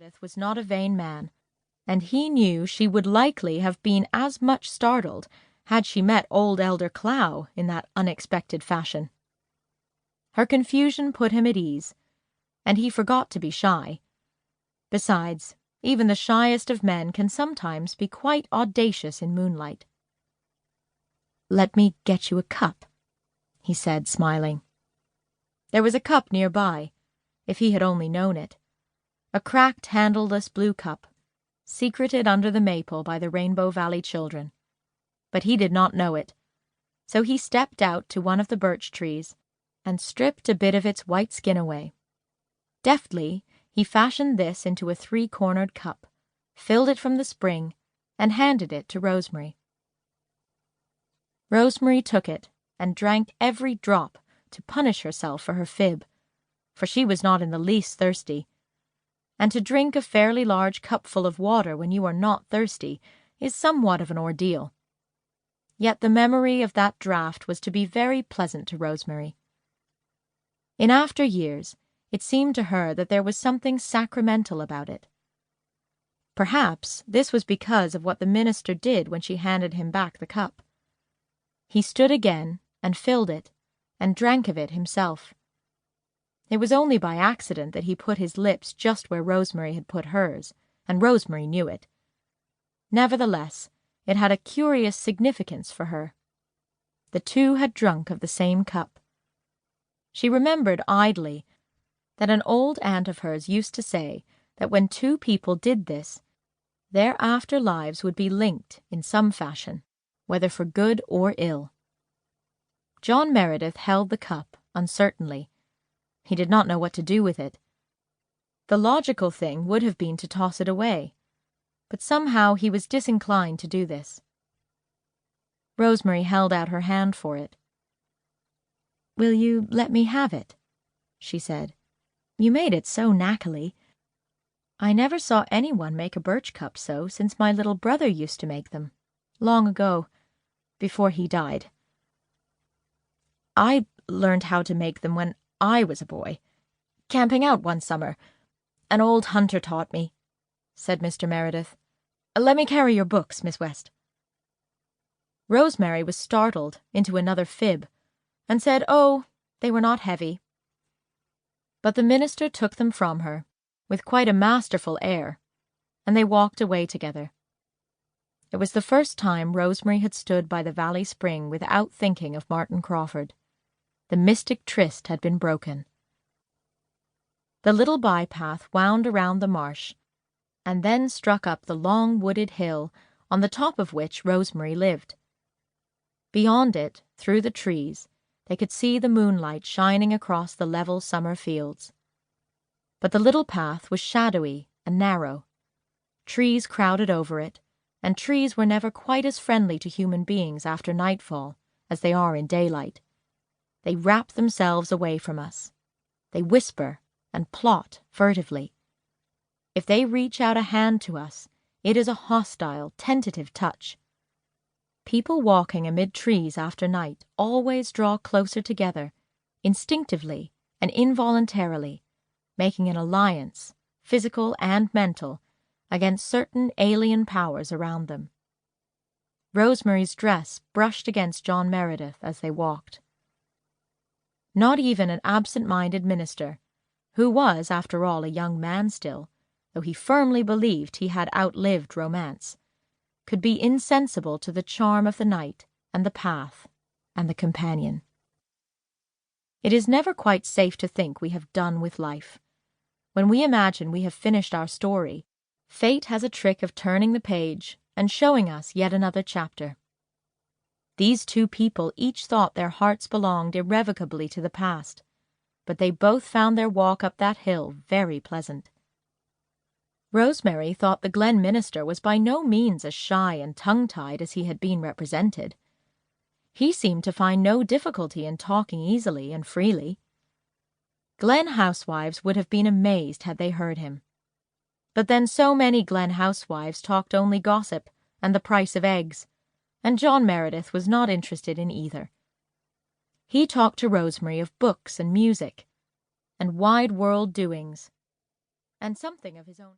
Meredith was not a vain man, and he knew she would likely have been as much startled had she met old Elder Clow in that unexpected fashion. Her confusion put him at ease, and he forgot to be shy. Besides, even the shyest of men can sometimes be quite audacious in moonlight. "Let me get you a cup," he said, smiling. There was a cup nearby, if he had only known it. A cracked, handleless blue cup, secreted under the maple by the Rainbow Valley children. But he did not know it, so he stepped out to one of the birch trees and stripped a bit of its white skin away. Deftly, he fashioned this into a 3-cornered cup, filled it from the spring, and handed it to Rosemary. Rosemary took it and drank every drop to punish herself for her fib, for she was not in the least thirsty, and to drink a fairly large cupful of water when you are not thirsty is somewhat of an ordeal. Yet the memory of that draught was to be very pleasant to Rosemary. In after years, it seemed to her that there was something sacramental about it. Perhaps this was because of what the minister did when she handed him back the cup. He stood again and filled it, and drank of it himself. It was only by accident that he put his lips just where Rosemary had put hers, and Rosemary knew it. Nevertheless, it had a curious significance for her. The two had drunk of the same cup. She remembered idly that an old aunt of hers used to say that when two people did this, their after lives would be linked in some fashion, whether for good or ill. John Meredith held the cup uncertainly. He did not know what to do with it. The logical thing would have been to toss it away, but somehow he was disinclined to do this. Rosemary held out her hand for it. "Will you let me have it?" she said. "You made it so knackily. I never saw anyone make a birch cup so since my little brother used to make them, long ago, before he died. I learned how to make them when I was a boy, camping out one summer. An old hunter taught me," said Mr. Meredith. "Let me carry your books, Miss West." Rosemary was startled into another fib, and said, oh, they were not heavy. But the minister took them from her, with quite a masterful air, and they walked away together. It was the first time Rosemary had stood by the valley spring without thinking of Martin Crawford. The mystic tryst had been broken. The little bypath wound around the marsh, and then struck up the long wooded hill on the top of which Rosemary lived. Beyond it, through the trees, they could see the moonlight shining across the level summer fields. But the little path was shadowy and narrow. Trees crowded over it, and trees were never quite as friendly to human beings after nightfall as they are in daylight. They wrap themselves away from us. They whisper and plot furtively. If they reach out a hand to us, it is a hostile, tentative touch. People walking amid trees after night always draw closer together, instinctively and involuntarily, making an alliance, physical and mental, against certain alien powers around them. Rosemary's dress brushed against John Meredith as they walked. Not even an absent-minded minister, who was, after all, a young man still, though he firmly believed he had outlived romance, could be insensible to the charm of the night and the path and the companion. It is never quite safe to think we have done with life. When we imagine we have finished our story, fate has a trick of turning the page and showing us yet another chapter. These two people each thought their hearts belonged irrevocably to the past, but they both found their walk up that hill very pleasant. Rosemary thought the Glen minister was by no means as shy and tongue-tied as he had been represented. He seemed to find no difficulty in talking easily and freely. Glen housewives would have been amazed had they heard him. But then so many Glen housewives talked only gossip and the price of eggs, and John Meredith was not interested in either. He talked to Rosemary of books and music, and wide-world doings, and something of his own.